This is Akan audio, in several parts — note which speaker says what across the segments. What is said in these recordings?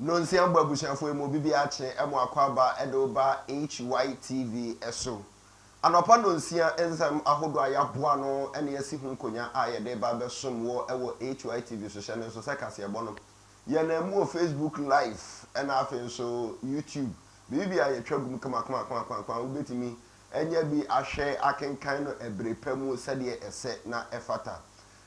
Speaker 1: no nsia mbo abusuafo mu bibi ache emo akwaba edoba Hytvgh eso anopa no nsia ensam ahodo ayaboa no ene yasi hu nkonya a yede ba besom wo ewo Hytvgh so channel so sekase ebo no ye na mu Facebook live ena afen so YouTube bibi a yetwagum kama ubetimi enya bi ahwe akenkan no ebrepam sede ese na efata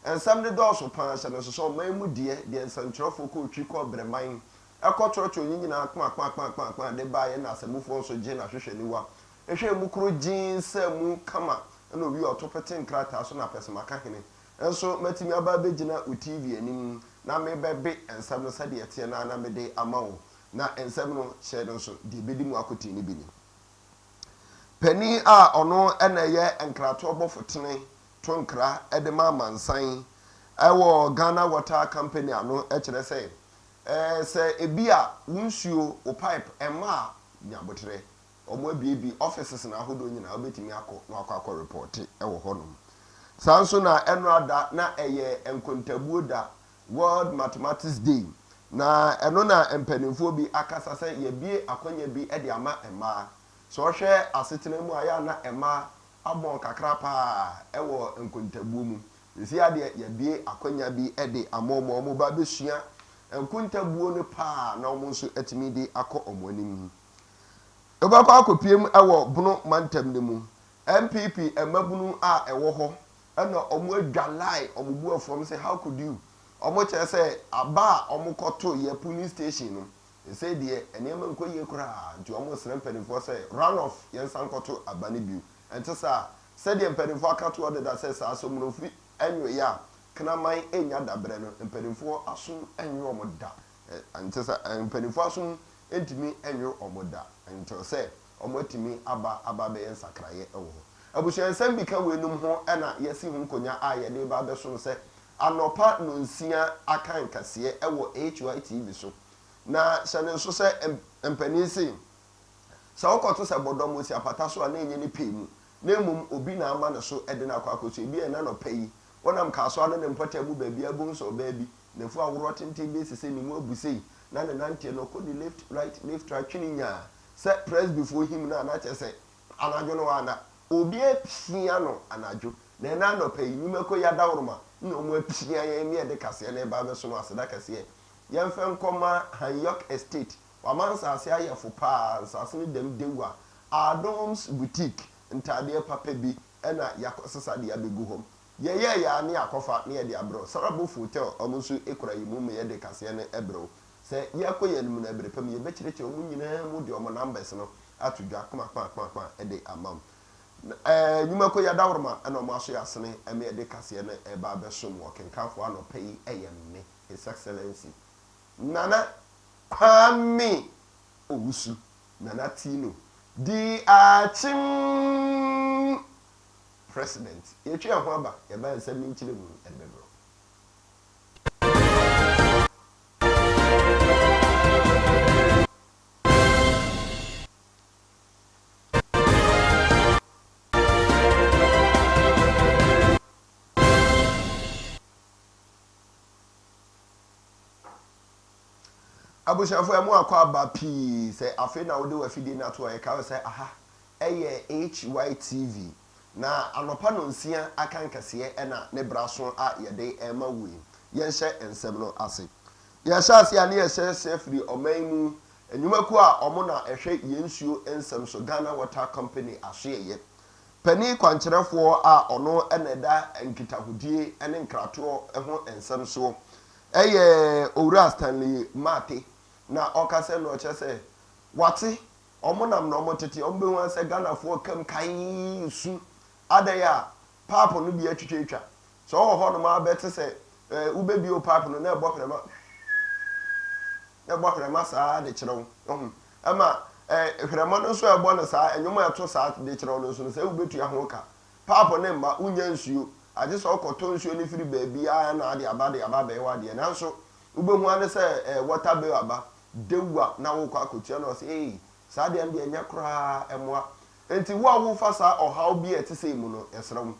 Speaker 1: ensam de doso pan channel so mamu de ensantrofo ko twiko breman ekotrocho nyina kpa de ba ye na asemufo so je na hwehwe niwa ehwe mu kro jin samu kama na owi otopete nkrata so na pesema ka hene enso matimi aba begina TV anim na me bebe ensam no sade ete na me de amawo na ensam no hye no so de bedi mu akoti ni bini pani a ono ena ye nkrato obofotene to nkra ede ma mansan ewo Ghana Water Company ano ekire say se ebi a wunsuo o pipe ema nyabotre omo abiebi offices na ahodo nyina obetimi akọ report ewo honom sanso na enrada na eye enkontabuo da World Mathematics Day na eno na empanimfo bi akasa se ye bie akonya bi ede ama ema so hwe asetena mu aya na ema abon kakra pa ewo enkontabuo mu esi ade ye bie akonya bi ede amomo mo ba besua enkontabuo ne pa na omo nso etimi de akọ omonim obakọ akopiem ewo bunu mantam ne mu MPP emabunu a ewo ho ena omo adwalai omo bu from say how could you omo che say aba omo koto ye police station no say de enema nkoye kura nti omo srempanifo say run off yensan koto aba ne biu enti say de mpanifo akato order that say so mo fi enwe ya kana man enya dabre no mpanifo aso enwe omo da enti say mpanifo aso entimi enwe omo da enti say omo timi aba be yensakraye ewo abusuansam bi ka wenum ho ena yesi hu nkonya a ye de ba be so se anopa no nsia akan kase ewo Hytvgh so na channel so se empanisi sa okoto se bodomo si apata so na enye ni pemu na emum obi na ama ne so ede na akwakoso ebi na no payi wonam ka so ade ne mpata mu ba bia bu so ba bi na fu aworo tente bi sese ni mu abusei na ne nante no ko di left right twini nya se press before him na chese anajo no wana obi apia no anajo na no payi ni meko ya dawroma na omo apia ya mi ede kase na ba be so no aseda kase yemfe nkoma Yorke estate wamansa ase ayefo pa nsase ni dem dewa Adom's boutique ntade papa bi na yakosesa de abegu hom ye ya ne akofa ne de abro sarabo hotel omunso ekura yimu me de kase ne ebro se yakoye num na ebre pam ye bekireche omu nyina mu de omo numbers no atudwa kma de amam nyuma ko ya dawroma na omo aso yasene me de kase ne eba besom wo kenkafo anopai eyemme His Excellency Nana Kwame Owusu Nana Tino di achim president yechi ho aba ye ba nsam nchire mu edebro abushafo emu akwa aba pi se afi na wode wafidi na to e ka se aha eye Hytvgh na anopa no nsia akankase e na ne braso a yede ema wi yenhye ensem no ase ye shase ane ye sefri omanmu enyumaku a omo na ehwe yensuo ensem so Ghana Water Company ahweye pani kwankyerefo a ono eneda nkitahudie ene nkrato ho ensem so eye Owura Stanley Mate na okase no chese wate omonam no motete ombehu ase Ghana fo kam kan su adaya papo no bi atwetwa so ho no ma bete se ubebi o papo no na ebohrema saa de kirew ama hwerema no so ebo no saa enyoma eto saa de kirew no so se ubetu ya ho ka papo ne mba unya nsuo aje so okoto nsuo ni firi baabi a na ade abade e wade na so ubehu ane se water bill aba dewa na wo kwa akotua no se saa de ande anya kra emoa enti wo a wo fa saa ohaw bi etese mu no esrem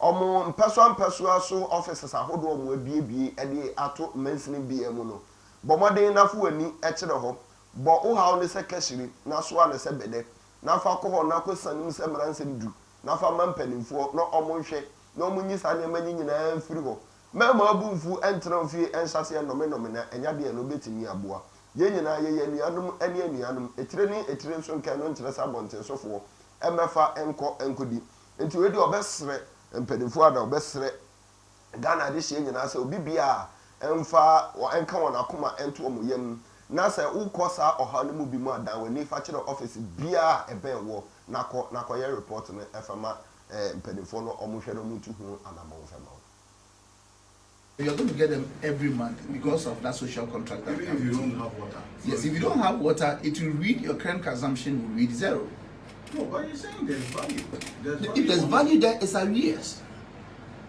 Speaker 1: omo mpeso so offices ahodo omo abiebie ede ato mansini bi emu no bomode na fu ani e kire ho bo wo hawo ne se kashiri na so a ne se bede na fa ko ho na ko sanim se mransem du na fa mampanimfo na omonhwe na omunyi sa ne manyi nyina mfiri ho mema abumfu entra mfie enhyase enome na enya de no betimi aboa ye nyina ye nuanum ene anuanum etire nso nkan no nkyere sa bonten sofo emefa enkodi enti we de obesre mpanimfo ada obesre Ghana de hye nyina se obi bia emfa enka wona akoma ento omoyam na se ukosa oha no mu bi mu adan wani fa kire office bia ebenwo nakọ ye report no efama mpanimfo no omohwe no mutu hu anamon fema.
Speaker 2: You're going to get them every month because of that social contract. That
Speaker 3: even if you don't have water.
Speaker 2: Yes, if you don't have water, it will read your current consumption will read 0.
Speaker 3: No, but you're saying there's value.
Speaker 2: If there's value there, it's arrears.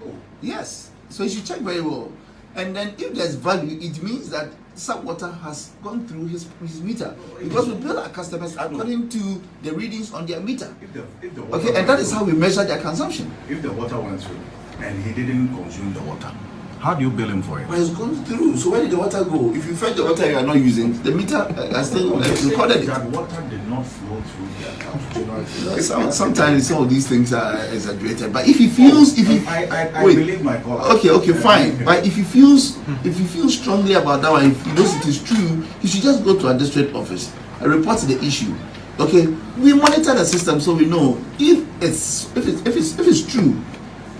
Speaker 3: Oh.
Speaker 2: Yes. So you should check very well. And then if there's value, it means that some water has gone through his meter. Because we bill our customers according to the readings on their meter.
Speaker 3: If the water
Speaker 2: okay, and that is how we measure their consumption.
Speaker 3: If the water went through and he didn't consume the water, how do you bill him for it?
Speaker 2: Well, it's gone through. So where did the water go? If you fetch the water you are not using, the meter has still recorded it.
Speaker 3: That water did not flow through the account.
Speaker 2: Sometimes some of these things are exaggerated. But if he feels,
Speaker 3: I believe my God.
Speaker 2: Okay, fine. But if he feels strongly about that one, if he knows it is true, he should just go to a district office and report the issue. Okay, we monitor the system so we know if it's true.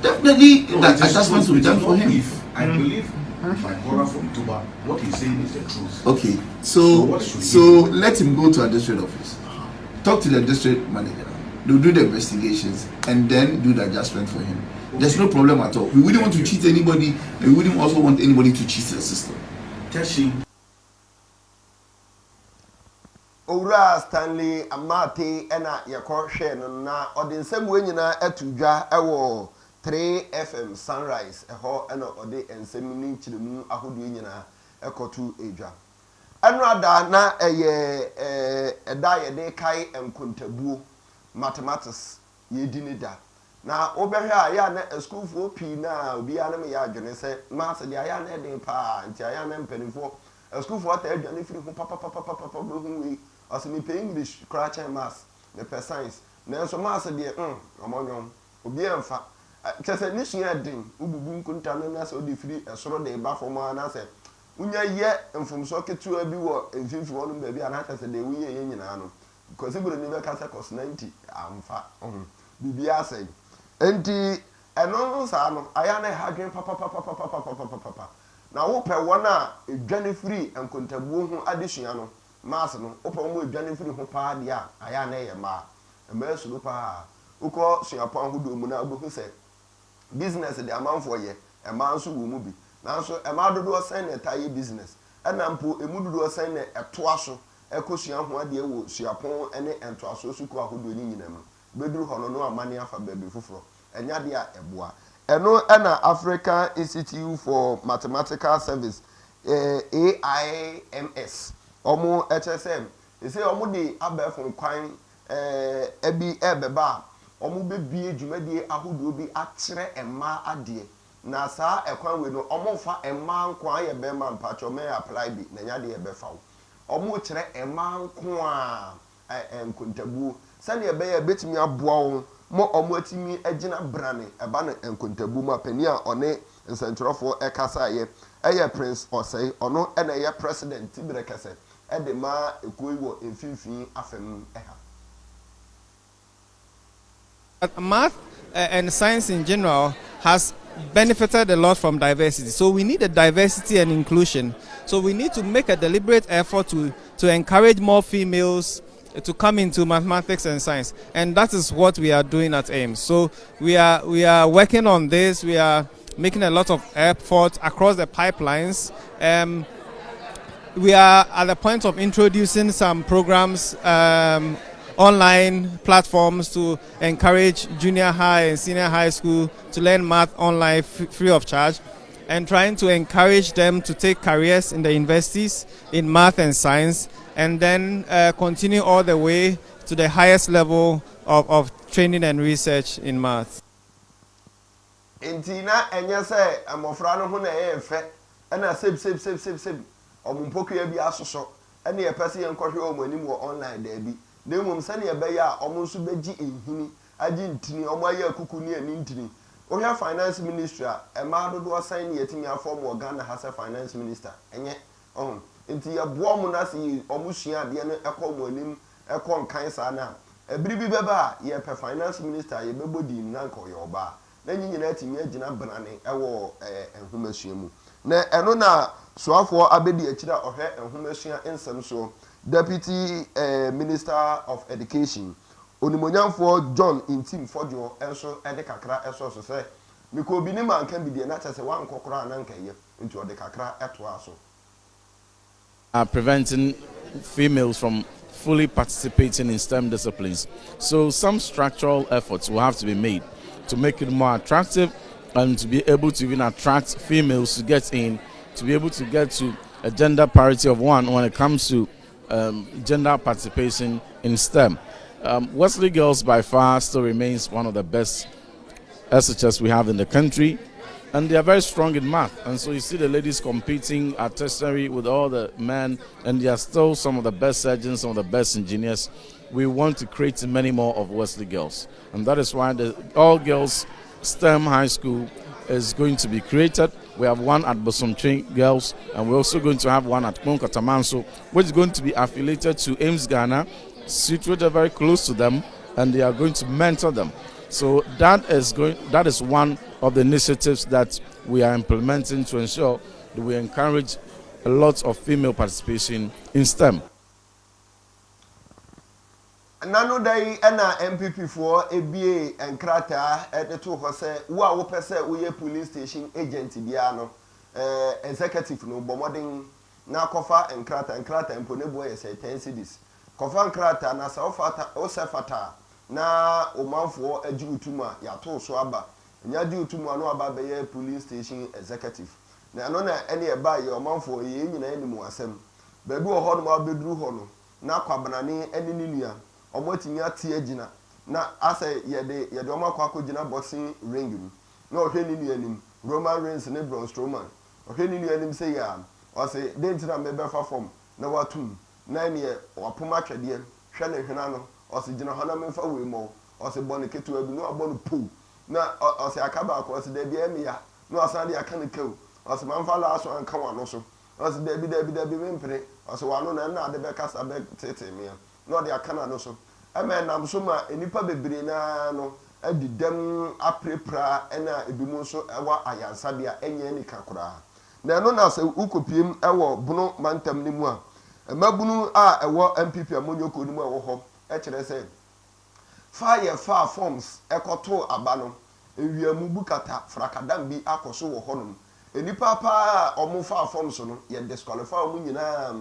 Speaker 2: Definitely, that adjustments will be done for him.
Speaker 3: I believe my brother from Tuba, what he's saying is the truth.
Speaker 2: Okay, so let him go to a district office, talk to the district manager. They'll do the investigations and then do the adjustment for him. Okay. There's no problem at all. We wouldn't want to cheat anybody, and we wouldn't also want anybody to cheat the system.
Speaker 3: Teshi.
Speaker 1: Owura Stanley Amate ena yakọ hwe no na odinsem we nyina atudwa ewo 3FM Sunrise eho ena ode ensem ni nkyiremu ahodo nyina ekotu edwa enu ada na eda ye de kai enkontabuo mathematics ye dinida na obehwe aya na school for p na obi ya na me ya adwene se maths de aya na eden pa nti aya na mpanifo school for ta adwane firi ho papa hu we as me pay English crach and maths me per science na so maths de omonwom obi emfa kese ni sua den ububu nkunta no na so de firi esoro de ba fo ma na se unya ye mfomso ketu abi wo emfifi wo no ba bi ana kese de wuye ye nyina no because ibro ni be kase cost 90 amfa bibi asai enti eno sa no aya na hadwen papa na wo pe wona edwane firi enkontabuo ho adesua no mass no opa mo edwane firi ho pa dia aya na ye ma sulu pa uko suapo ahodo mu na obo se business de amanfo ye nso wo mu bi nanso dodo sen na taye business enampo emudodo sen na etoaso ekosua ho ade wo suapo ene entoaso suko ahodo ni nyinam beduru hono no amane afa baby foforo enya de a eboa eno na African Institute for Mathematical Service AIMS omo HSM ese omo de abefon kwan ebi ebeba omo bebie dwumadie ahodo bi akyere emma ade na saa ekwan we no omo fa emma nkwan ye be ma mpacho me apply bi na nya de ye be fa omo kyere emma nkwan enkontabuo sane ye be ye betimi aboa wo mo omo atimi agina brane eba na enkontabu ma pani a one nsentrofo ekasa ye eye Prince Osei ono ena ye president tibrekese ede ma ekoiwo emfinfin afem eha.
Speaker 4: Math and science in general has benefited a lot from diversity. So we need a diversity and inclusion. So we need to make a deliberate effort to encourage more females to come into mathematics and science, and that is what we are doing at AIMS. So we are working on this. We are making a lot of effort across the pipelines. We are at the point of introducing some programs, online platforms to encourage junior high and senior high school to learn math online free of charge, and trying to encourage them to take careers in the universities in math and science, and then continue all the way to the highest level of training and research in math.
Speaker 1: Intina enya se amofra no ho na ye fe na seb omumpokua bi asoso ene ye pese ye nkɔhwe omanim wo online da bi na mmom sɛ ne yɛbɛyɛ a ɔmo nso bɛgye nhini agye ntini ɔmo ayɛ akuku ne ani ntini ohia finance ministry a ɛma dodo sign ne yɛtimi afɔm wɔ Ghana ha sɛ finance minister enye nti yɛboa mo na sɛ ɔmo sua adeɛ no ɛkɔ mo anim ɛkɔ nkan saa na ebiri bi bɛba a yɛpɛ finance minister yɛbɛbɔ di na nkɔ yɛ ɔba na nyina atimi agyina banane ɛwɔ enhomasua mu na ɛno na soafoɔ abɛdi akyira ɔhwɛ enhomasua nsɛm so Deputy Minister of Education onimonyamfoɔ John Intim Fodjo enso ede kakra eso so sɛ meko bi ne manka bi de na kyɛ sɛ wankɔkora na nkɛyɛ nti ɔde kakra ɛtoa so
Speaker 5: preventing females from fully participating in STEM disciplines. So some structural efforts will have to be made to make it more attractive and to be able to even attract females to get in, to be able to get to a gender parity of 1 when it comes to gender participation in STEM. Wesley Girls by far still remains one of the best SHS we have in the country, and they are very strong in math. And so you see the ladies competing at tertiary with all the men, and they are still some of the best surgeons, some of the best engineers. We want to create many more of Wesley Girls, and that is why the all-girls STEM high school is going to be created. We have one at Bosomtwe Girls, and we're also going to have one at Katamanso, which is going to be affiliated to Ames Ghana, situated very close to them, and they are going to mentor them. So that is one of the initiatives that we are implementing to ensure that we encourage a lot of female participation in STEM.
Speaker 1: Nano dai na MPP for ABA and Krata at the 2 Hose, who are we police station agent bia no executive no bomoding na kofa and Krata and Ponebo say 10 cities. Kofa and Krata na Saufata Osefata na Omanfo Eju Tuma Yato Swaba. Nyadi Tuma no aba be police station executive. Na no na any eba ye Omanfo ye nyina enimu asem. Bebi wo ho no ma bedru ho no na kwabanane eni nua omotimi ate agina na ase yede omakwa akogina boxing ring mu na ohwe ni nua nim Roman Reigns ne Braun Strowman ohwe ni nua nim say ya o say dentina mebe fa form na watum na ne wapoma twede hwe ne hwena no o say gina hona memfa we mo o say bone ketu abi no abonu po na o say akaba akọ say da bia me ya na asan de aka ne kew o say manfa la aso anka wa no so o say da bi mempre o say wa no na de be kasa be tete me no de aka na no so nam so ma enipa bebre na no adidam aprepra ena ebimu so ewa ayansa bia enye ni kakura na no na se ukopiem ewo bunu mantam ni mu a mabunu a ewo MPP amonyoko ni mu ewo ho e kire se fire forms ekoto aba no ewiamu bukata frakadam bi akoso wo ho no enipa pa omo fa forms no ye disqualify omo nyina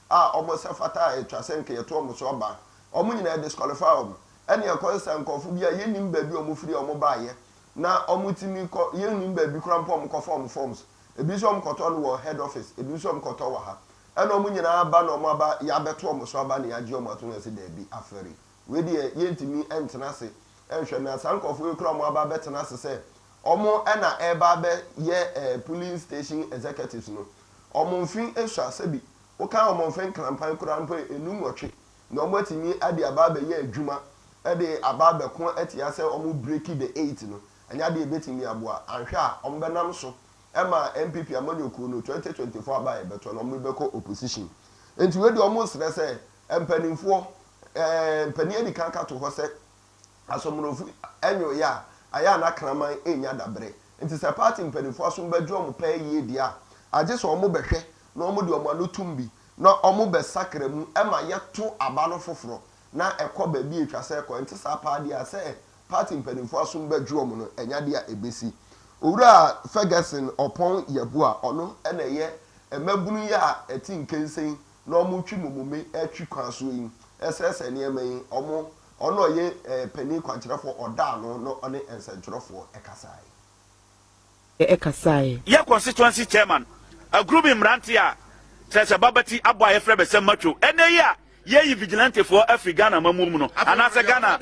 Speaker 1: a omo sefata etwasenke ye to omo so oba omo nyina disqualify omo ene e konsan kofu bia yenim ba bi omo free omo baaye na omo timi ko yenim ba bi krampo omo ko forms ebi so omo koto no wo head office ebi so omo koto wa ha ene omo nyina ba na omo aba ya beto omo so aba na ya je omo ato se da bi aferi we de yentimi entena se enhwe na sankofu ekra omo aba betena se se omo ena eba be ye police station executives no omo mfin ehwa se bi wo kan omo mfin krampan krampo enum otwe na omo atimi ade aba be ye adwuma ade aba be ko atia se omo break the 8 no anya de betimi aboa anhwe a omo benam so ema MPP amanyoko no 2024 aba e beto no omo beko opposition enti we de omo sere se empanimfo mpani edi kanka to ho se asomrofu enyo ya aya na kraman enya dabre enti se party mpanimfo asom badwo omo pa yie dia age so omo behwe na omo de omo anotumbi na omo be sakremu ema yeto aba no foforo na ekoba bi etwase eko enti sa pa dia se party mpanimfo asom badwo omo no enya dia ebesi owura Ferguson opon yabu a ono ena ye emabunu ya eti nkensen na omo twi momume atwi kwaso yi esese ne eman omo ono ye pani kwankyerefo oda no one ensenkyerefo
Speaker 6: ekasai ye constituency chairman a group imranti a trese babati abwa ye frebe se macho ene ya ye vigilante for Africa mamum no anase Ghana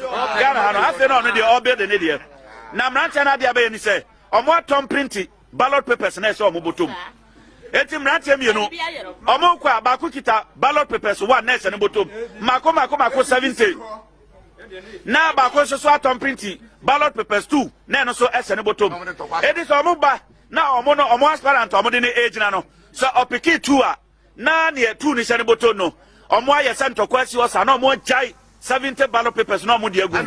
Speaker 6: hano afi no de obe de ne de na mranti na de abaye ni se omo atom print ballot papers na se omo botom eti mrantie mienu omo kwa baako kita ballot papers one na ese ne botom mako 70 na baako so atom printi ballot papers 2 na no so ese ne botom edi so omo ba na omo aspirant omo de ne age na no so opiki 2 a na ne 2 ni se ne botom no omo aye se ntokwasi osa na omo jai 70 ballot papers na omo de agu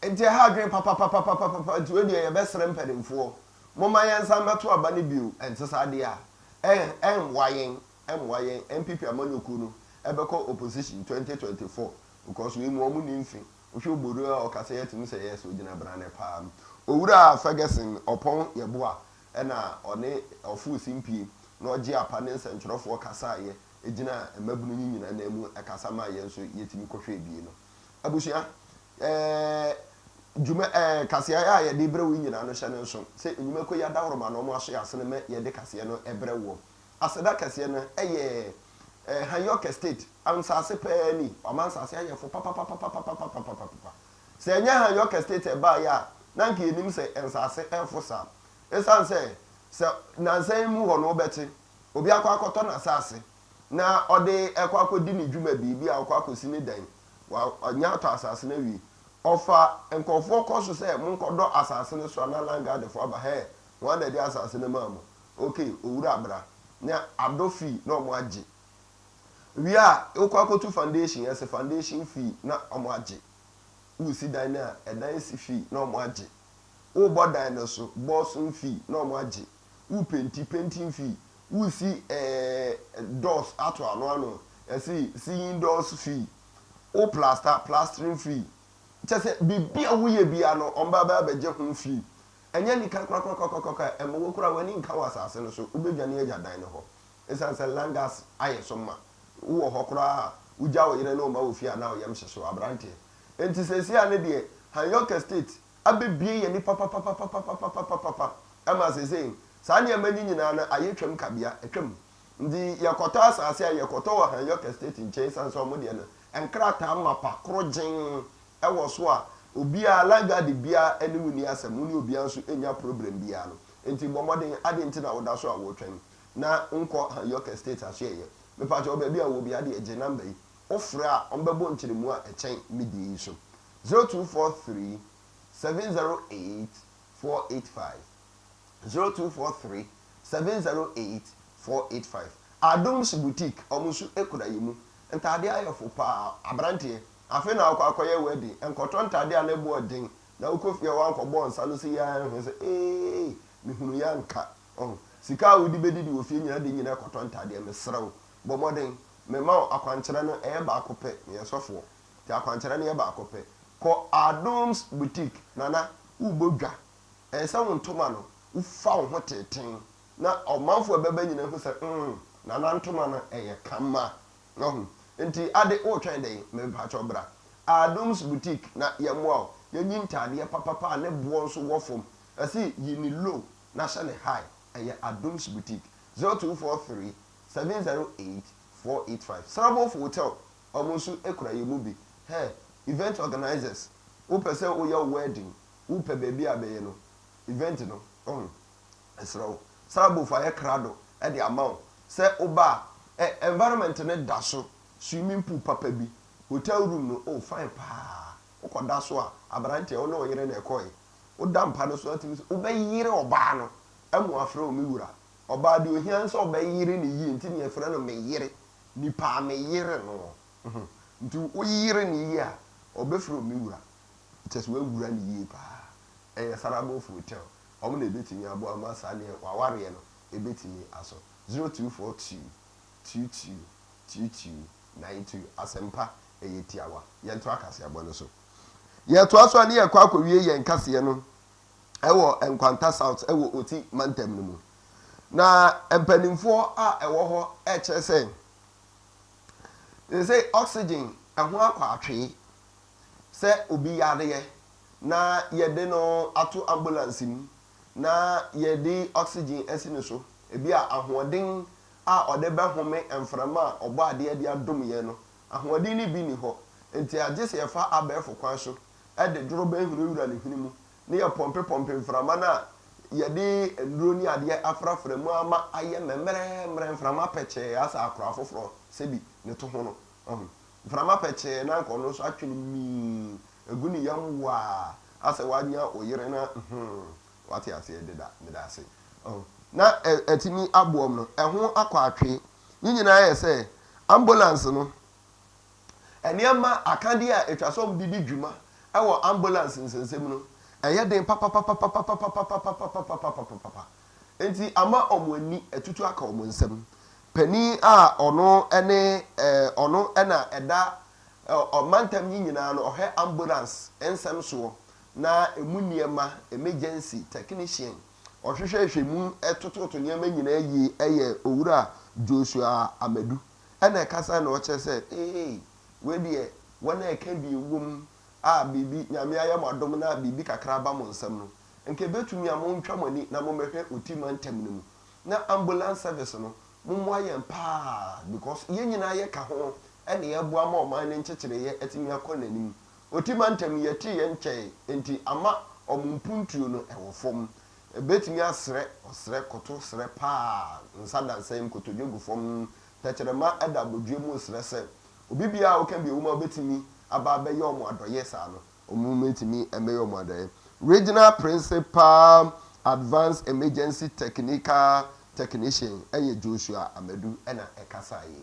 Speaker 1: enti ha adwen papa nti we ye besere mpademfo moma yensa meto aba ne bio enti sade a wayen MPP amanyoku no ebeko opposition 2024 because we mu ni mfi ohwe oboru a okase yetim se yes ogina brane pa owura Ferguson opon yeboa na one ofu simpie na oje apa ne nsentwerofo kasa ye egina emabunu nyina na emu ekasa ma ye nso yetimi kohwe bie no abusua Juma kasia ya ye de brewu nyina no hye ne nso se enyuma ko ya dawroma no mo aso ya sene me ye de kasia no ebrewo aseda kasia no eye Yorke state ansase pani amansase ayefo papa se enya Yorke state e ba ya na nka enim se ensase enfosa esanse se nansan mu ho no beti obi akwakoto na asase na ode ekwakodi ni dwuma bibi akwakosi ni dan wa nya to asase na wi ofa enkofo koso se munkodo asase ne so na langa de fo aba he won de asase ne mamu okay owura abra na adofi na omo age wi a okwakotu foundation yes foundation fee na omo age usi dan na edan si fee na omo age o bodan no so boss fee na omo age u painting fee usi doors ato ano esi seeing doors fee o plastering fee chese bibia wuye bia no omba ba beje ho fee enye ni kakrakrakrakrakra emwo kura wani nka wasase no so ubedwane agya dan ne ho esanse langas aye so ma wo ho kura uja wo yire no ma wo fie na wo yem hyeso abrante enti sesi ane de Yorke state abebie ye ni papa ama sese sa ne amanyi nyina na ayetwam kabia etwam ndi yakoto asase ayekoto wo Yorke state nche sanse omo de no enkrata mapa krojin ewo so a obia langa de bia enimu ni asem ni obia nso enya problem bia no enti bomodin ade nti na woda so a wo twam na nko Yorke state ahye ye me pa cho bia wo bia de eje number yi ofra a ombebo nkyeremu a echen midi yi so 0243 708 485 0243 708 485 Adams boutique omusu ekura yimu ntade ayefo pa abrante afi na akwakoye wedding enkoto ntade anabu odin na ukofie wankobon salo si ya hwe se mihunu ya nka sika udi bedidi ofie nyina de nyina ekoto ntade mesrew bomoden mema akwankyere no ba akope me sofo ti akwankyere no ba akope ko Adams boutique nana ubodwa esa wontoma no ufa wo hoteten na omanfo beba nyina hu se nana ntoma no kama no enti ade o twen dey me ba chobra Adams boutique na yemwo yenyi ntade papa ne bo nso wofom asi yini low na shane high Adams boutique 0243 708 485 Sarabo hotel omonsu ekura yemu bi event organizers who pese o your wedding who pe baby abeye no event no esro Sarabo fa krado e de amount se oba environment ne daso swimming pool papa bi hotel room no fine pa ukoda so a abrante o no yire na ekoi o dampa no so atimi o be yire oba no emu afre o miwura oba de ohia nso o be yire ni yi ntini efre no me yire ni pa me yire no nti o yire ni yi a o be fre o miwura ches we wura ni yi pa Sarabo hotel o mo na ebetimi abo amasa ne waware no ebetimi aso 0242 2292 asempa eyetiawa yento akase abo no so yeto aso ani ye kwa akwie ye nkase no ewo enkwanta south ewo oti mantem no mu na empanimfo a ewo ho eche say they say oxygen eho akwa atwe se obi yade ye na yede no ato ambulance mu na yede oxygen esine so ebi a ahoden a ode be home emframa obo ade de adom ye no ahoden ni bi ni ho enti agese ye fa abefo kwan so e de duro be huru wura ne hini mu ne ye pompe mframa na yɛde nduro ni adeɛ afrafra mu ama ayɛ mmerɛ mframa pɛkyɛ asa akora foforɔ sɛbi ne to ho no mframa pɛkyɛ na nkɔ no so atwe no mi egu ne yam wa asa wanya oyere na wate ase deda ase na etimi aboom no ɛho akɔ atwe ni nyinaa yɛ sɛ ambulance no ɛnneɛma akade a etwa so didi dwuma ɛwɔ ambulance nsensem no ɛyɛ den papa enti ama ɔmo ani etutu aka ɔmo nsɛm pani a ɔno ɛne ɔno ɛna ɛda ɔmantam yi nyinaa no ɔhɛ ambulance nsɛm soɔ na emu nneɛma emergency technician ɔhwehwɛ mu ɛtototo nneɛma nyinaa yi ɛyɛ owura Joshua Amadu ɛna ɛkasa na ɔkyerɛ sɛ we deɛ wɔn a ɛka bi wom a bibi nyame ayɛ mo adom na bibi kakra ba mo nsɛm no nke betumi a mo ntwa mo ani na mo mehwɛ otima ntam no mu na ambulance service no mo mo ayɛ pa because yɛn nyinaa yɛ ka ho ɛne yɛboa ma ɔman ne nkyekere yɛ atimi akɔ n'anim otima ntam yɛte yɛn nkyɛn enti ama ɔmumpuntuo no ɛwɔ fam betumi asrɛ ɔsrɛ koto srɛ pa nsa dansɛm kotodwogu fam tɛkyerɛma ɛda bodwe mu srɛ sɛ obi bia o kan bi woma betumi aba bɛyɛ ɔmo adɔyɛ saa no ɔmo betumi ɛmɛyɛ ɔmo adɔyɛ regional principal advanced emergency technical technician ɛyɛ Joshua Amadu ɛna ɛkasa yi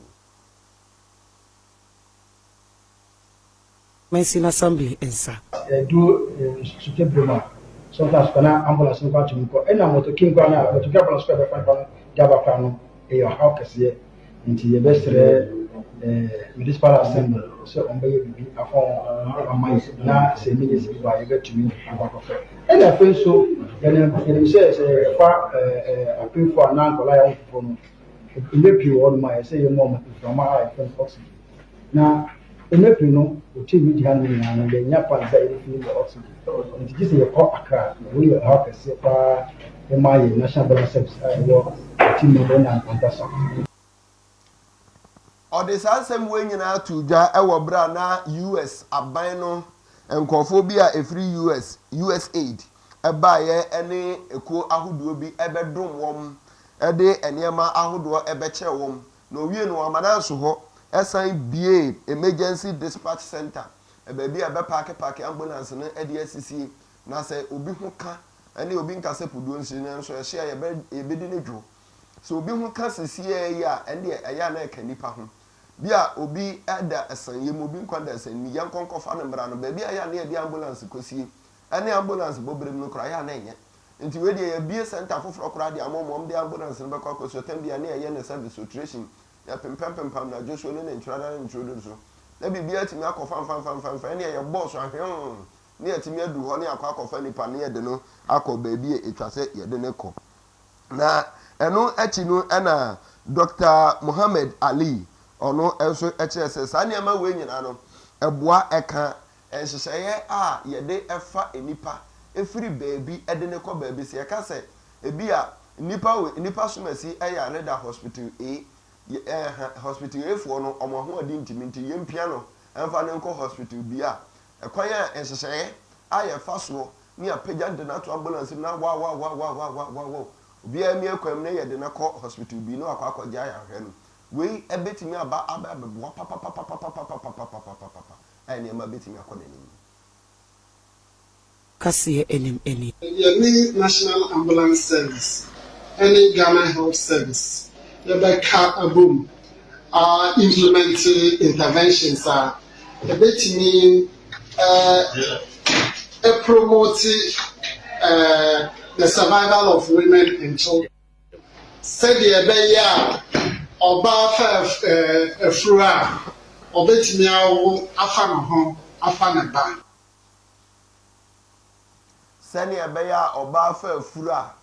Speaker 7: Mensin assembly ensa
Speaker 8: do suke broma sometimes kana ambulance ko atumi ko ena moto king ko na moto ambulance ko be fa ko gaba pa no e yo how kase nti ye besre municipal assembly so on be bibi afon amai na Semenhyia ba ye betumi akwakofa ena fe so ye say fa apin for na nkola ya ofo no emepi wo no ma ye say ye mo from my friend oxygen na emepi no otiwi di hanu na na ye nya pa say e oxygen nti gise ye ko akra we ye how kase pa e ma ye national balance service wo team no na antasa
Speaker 1: ɔde saa nsɛm wɔ nyinaa to dwa ɛwɔ bra na US aban no nkɔfo bi a efiri USAID ɛbaayɛ ɛne ekuo ahodoɔ bi ɛbɛdom wɔm ɛde nneɛma ahodoɔ ɛbɛkyɛ wɔm na owie no amananso hɔ ɛsan bie emergency dispatch center ɛbaabi a ɛbɛpaake ambulance no ɛde asisi na sɛ obi ho ka ɛne obi nkasa puduo nsi no nso ɛhyɛ yɛbɛdi ne dwo so obi ho ka sisi yɛ a ɛne ɛyɛ na ɛka nipa ho bia obi ada asanye mu obi nkwanda asanye yan konkofa na mbra no ba bia ya na ye ambulance kosie ane ambulance bobrem no kra ya na enye nti we de ye bie center foforo kra de amomom de ambulance no be kwa koso tem bia na ye ne service filtration ya pempem na Joshua ne ntwara na ntwodo so na bibia timi akofa fan ne ye boss ahwe ne ye timi adu ho ne akofa nipa ne ye de no akọ ba bia etwa se ye de ne ko na eno achi no na Dr. Muhammad Ali ono enso eche se saa niam we nyina no eboa eka enhyehyeye a yede efa enipa efiri baabi ede ne kɔ baabi se eka se ebi a nipa somasi eya Reda hospital hospital efo no omo ho adi ntiminti yempia no emfa ne nkɔ hospital bi a ekwan a enhyehyeye a ye fa so ni apagya de na to ambulance na wa obi a mi ekwam ne yede na kɔ hospital bi no akɔ gya ya hwɛ no we ebetimi aba papa ene ma betimi akona ni
Speaker 7: kase enim eni
Speaker 9: the National Ambulance Service any Ghana Health Service the back boom implementing interventions are ebetimi promote the survival of women and children said the Oba efura obetimi awo afa no ho afa ne ba
Speaker 1: sani ebeya oba afa efura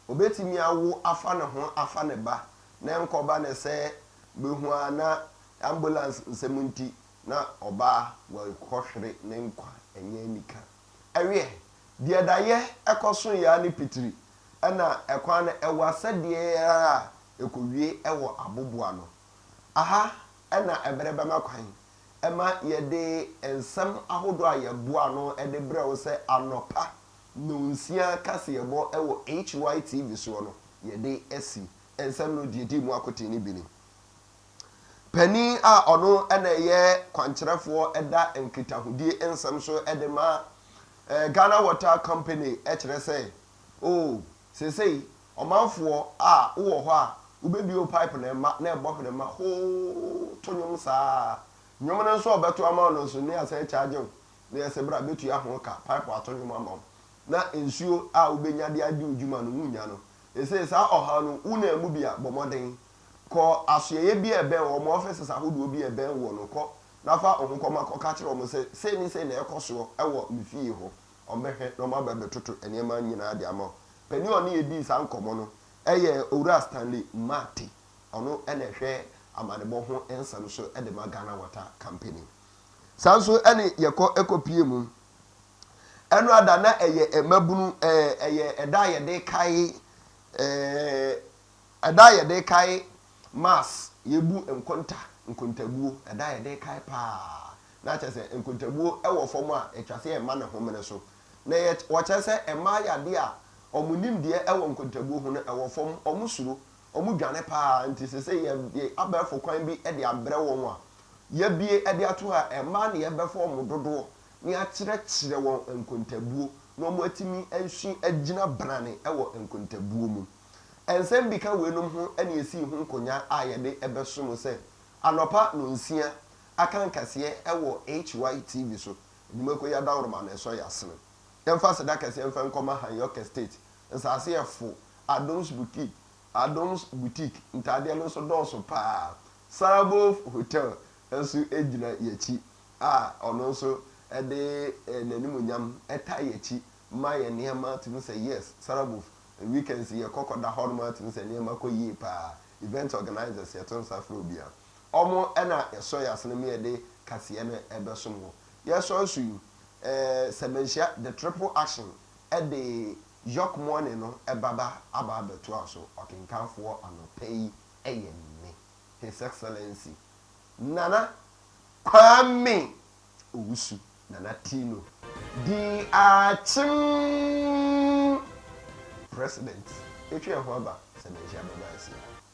Speaker 1: obetimi awo afa ne ho afa ne ba na nkoba ne se behu ana ambulance nsemunti na oba wa kohwere ne nkwa enye nika ewe die daye ekoso ya ne pitiri ana ekwan na ewa sadie a ekowie ewo aboboa no aha ena eberebe makwan ema yede ensem ahodo a yeboa no ede brɛ wo se anopa nonsia kaseyebo ewo Hytvgh so no yede esi ensem no di mu akote ni bini pani a ono ena ye kwankyerefo eda enkitahudie ensem so edema Ghana Water Company ekere say oh sesei omanfo a wo ho a ubebio pipe na ma na ebo na ma ho tonyom saa nyom no so obeto ama no so ni asa charge na yesebra betu ya ho ka pipe atonyom ama na ensuo a ubenya de ade ujuma no munya no ese sa oha no una emu bia bomoden ko asoye bi ebe wo mo offices ahodo bi ebe wo no ko na fa ohunkoma ko ka kire o se se ni se na ekoso ewo mfie ho ombehe no ma bebe toto enema nyina de ama pani oni edi sa nkomo no eye owura Stanley Mati ono ene hwe amanebo ho ensam so ede ma Ghana Water Company sanso ene yeko ekopie mu eno ada na eye emabunu eye eda ye de kai eda ye de kai mas yebu nkontabuo eda ye de kai pa na chese nkontabuo ewo fom a etwase e ma ne ho mene so na ye wo chese e ma ya de a omunim de ewo nkontabuo ho no ewo fom omusuro omudwane pa nti sese ye abefo kwan bi e de abre won a ye bie e de ato a e ma ne ye befo omudodo ni akyerɛkyerɛ wɔn nkontabuo na ɔmo atimi ahwi agina brane ɛwɔ nkontabuo mu ensɛm bi ka wenum ho ɛne esi ho nkonya a yɛde ɛbɛsom sɛ anopa no nsia aka nkaseɛ ɛwɔ Hytvgh so nimako ya dawroma na ɛsɔ yasene yɛmfa seda kaseɛ mfa nkɔma han Yorke state nsase yɛfo Adams boutique ntadeɛ no so dɔɔso paa Sarabo hotel nso egyina yɛkyi a ɔno nso ede nanimunyam eta yechi ma ye niema timi say yes Sarabo weekends ye kokoda horma timi say niema ko yi pa event organizers ye ton safro bia omo ena yeso yasene me ede kase na ebesom ho yeso su Semenhyia the triple action ede Yorke morning no ebaba aba beto aso okenkanfo anopei eye ni His Excellency Nana Kwame Owusu Nana Tino the President. If you have Semenhyia Baba.